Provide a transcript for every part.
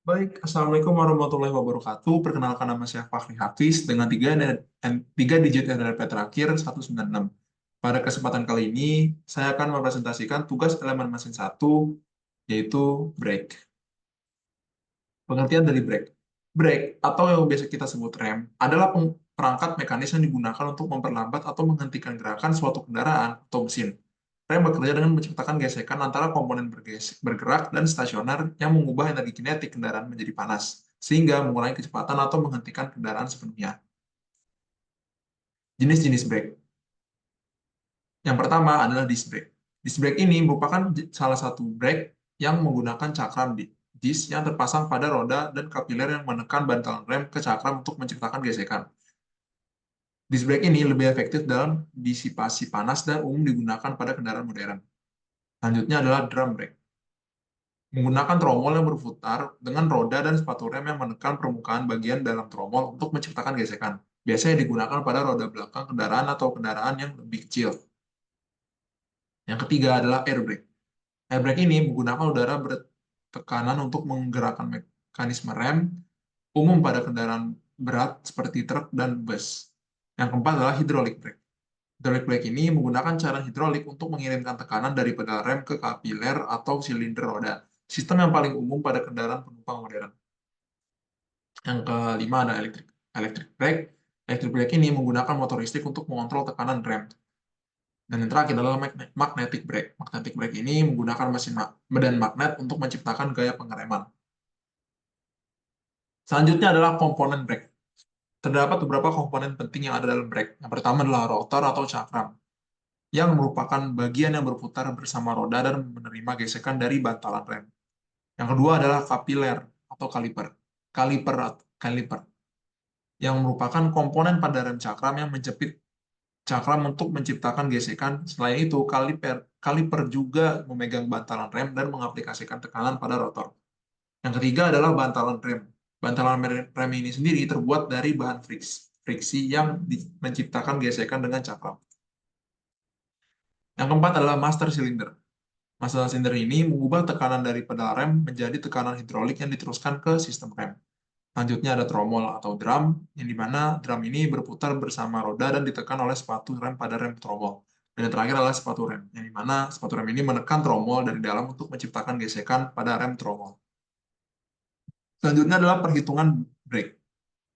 Baik, Assalamualaikum warahmatullahi wabarakatuh. Perkenalkan nama saya Fahri Hafiz dengan tiga digit NRP terakhir 196. Pada kesempatan kali ini, saya akan mempresentasikan tugas elemen mesin satu, yaitu brake. Pengertian dari brake. Brake, atau yang biasa kita sebut rem, adalah perangkat mekanis yang digunakan untuk memperlambat atau menghentikan gerakan suatu kendaraan atau mesin. Rem bekerja dengan menciptakan gesekan antara komponen bergerak dan stasioner yang mengubah energi kinetik kendaraan menjadi panas, sehingga mengurangi kecepatan atau menghentikan kendaraan sepenuhnya. Jenis-jenis brake. Yang pertama adalah disc brake. Disc brake ini merupakan salah satu brake yang menggunakan cakram disc yang terpasang pada roda dan kapiler yang menekan bantalan rem ke cakram untuk menciptakan gesekan. Disc brake ini lebih efektif dalam disipasi panas dan umum digunakan pada kendaraan modern. Selanjutnya adalah drum brake. Menggunakan tromol yang berputar dengan roda dan sepatu rem yang menekan permukaan bagian dalam tromol untuk menciptakan gesekan. Biasanya digunakan pada roda belakang kendaraan atau kendaraan yang lebih kecil. Yang ketiga adalah air brake. Air brake ini menggunakan udara bertekanan untuk menggerakkan mekanisme rem umum pada kendaraan berat seperti truk dan bus. Yang keempat adalah hydraulic brake. Hydraulic brake ini menggunakan cairan hidrolik untuk mengirimkan tekanan dari pedal rem ke kapiler atau silinder roda. Sistem yang paling umum pada kendaraan penumpang modern. Yang kelima ada electric brake. Electric brake ini menggunakan motor listrik untuk mengontrol tekanan rem. Dan yang terakhir adalah magnetic brake. Magnetic brake ini menggunakan medan magnet untuk menciptakan gaya pengereman. Selanjutnya adalah komponen brake. Terdapat beberapa komponen penting yang ada dalam brake. Yang pertama adalah rotor atau cakram, yang merupakan bagian yang berputar bersama roda dan menerima gesekan dari bantalan rem. Yang kedua adalah kapiler atau kaliper. Kaliper yang merupakan komponen pada rem cakram yang menjepit cakram untuk menciptakan gesekan. Selain itu, kaliper juga memegang bantalan rem dan mengaplikasikan tekanan pada rotor. Yang ketiga adalah bantalan rem. Bantalan rem ini sendiri terbuat dari bahan friksi yang menciptakan gesekan dengan cakram. Yang keempat adalah master cylinder. Master cylinder ini mengubah tekanan dari pedal rem menjadi tekanan hidrolik yang diteruskan ke sistem rem. Selanjutnya ada tromol atau drum, yang dimana drum ini berputar bersama roda dan ditekan oleh sepatu rem pada rem tromol. Dan yang terakhir adalah sepatu rem, yang dimana sepatu rem ini menekan tromol dari dalam untuk menciptakan gesekan pada rem tromol. Selanjutnya adalah perhitungan brake.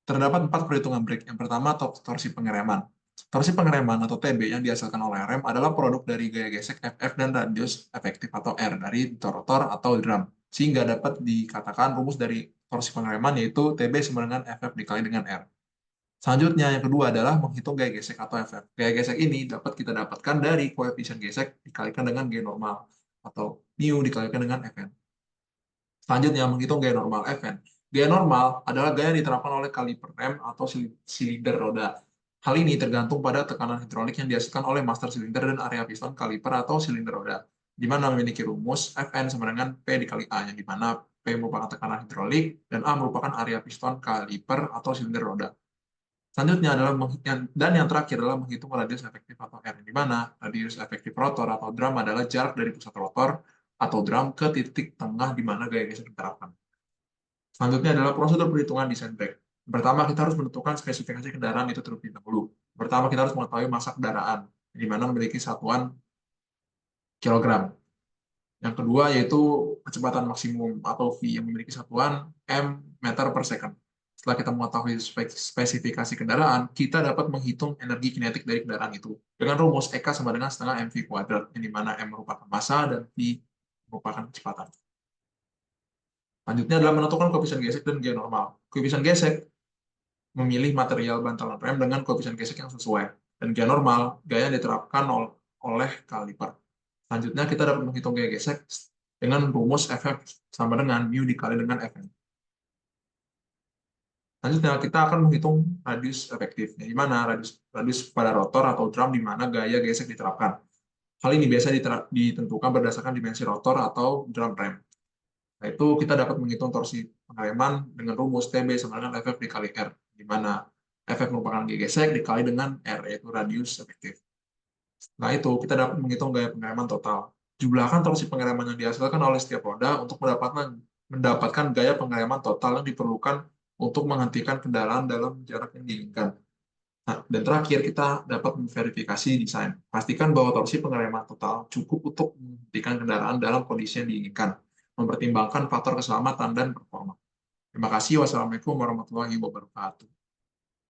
Terdapat 4 perhitungan brake. Yang pertama, torsi pengereman. Torsi pengereman atau TB yang dihasilkan oleh rem adalah produk dari gaya gesek FF dan radius efektif atau R dari rotor atau drum. Sehingga dapat dikatakan rumus dari torsi pengereman yaitu TB sama dengan FF dikali dengan R. Selanjutnya, yang kedua adalah menghitung gaya gesek atau FF. Gaya gesek ini dapat kita dapatkan dari koefisien gesek dikalikan dengan G normal atau mu dikalikan dengan Fn. Selanjutnya, menghitung gaya normal Fn. Gaya normal adalah gaya yang diterapkan oleh kaliper rem atau silinder roda. Hal ini tergantung pada tekanan hidrolik yang dihasilkan oleh master silinder dan area piston kaliper atau silinder roda, di mana memiliki rumus Fn sama dengan P dikali A, yang di mana P merupakan tekanan hidrolik dan A merupakan area piston kaliper atau silinder roda. Selanjutnya adalah yang terakhir adalah menghitung radius efektif atau R, di mana radius efektif rotor atau drum adalah jarak dari pusat rotor atau drum ke titik tengah di mana gaya gesek diterapkan. Selanjutnya adalah prosedur perhitungan desain brake. Pertama, kita harus menentukan spesifikasi kendaraan itu terlebih dahulu. Pertama, kita harus mengetahui massa kendaraan, di mana memiliki satuan kilogram. Yang kedua yaitu kecepatan maksimum atau V yang memiliki satuan M meter per second. Setelah kita mengetahui spesifikasi kendaraan, kita dapat menghitung energi kinetik dari kendaraan itu dengan rumus EK sama dengan setengah mv kuadrat, yang dimana M merupakan massa dan V merupakan kecepatan. Selanjutnya adalah menentukan koefisien gesek dan gaya normal. Koefisien gesek memilih material bantalan rem dengan koefisien gesek yang sesuai, dan gaya normal gaya yang diterapkan oleh kaliper. Selanjutnya kita dapat menghitung gaya gesek dengan rumus FF sama dengan mu dikali dengan Fn. Selanjutnya kita akan menghitung radius efektif, di mana radius pada rotor atau drum di mana gaya gesek diterapkan. Hal ini biasa ditentukan berdasarkan dimensi rotor atau drum rem. Yaitu kita dapat menghitung torsi pengereman dengan rumus TB sama dengan FF dikali R, di mana FF merupakan gaya gesek dikali dengan R, yaitu radius efektif. Setelah itu, kita dapat menghitung gaya pengereman total. Jumlahkan torsi pengereman yang dihasilkan oleh setiap roda untuk mendapatkan mendapatkan gaya pengereman total yang diperlukan untuk menghentikan kendaraan dalam jarak yang diinginkan. Nah, dan terakhir kita dapat memverifikasi desain. Pastikan bahwa torsi pengereman total cukup untuk menghentikan kendaraan dalam kondisi yang diinginkan, mempertimbangkan faktor keselamatan dan performa. Terima kasih. Wassalamualaikum warahmatullahi wabarakatuh.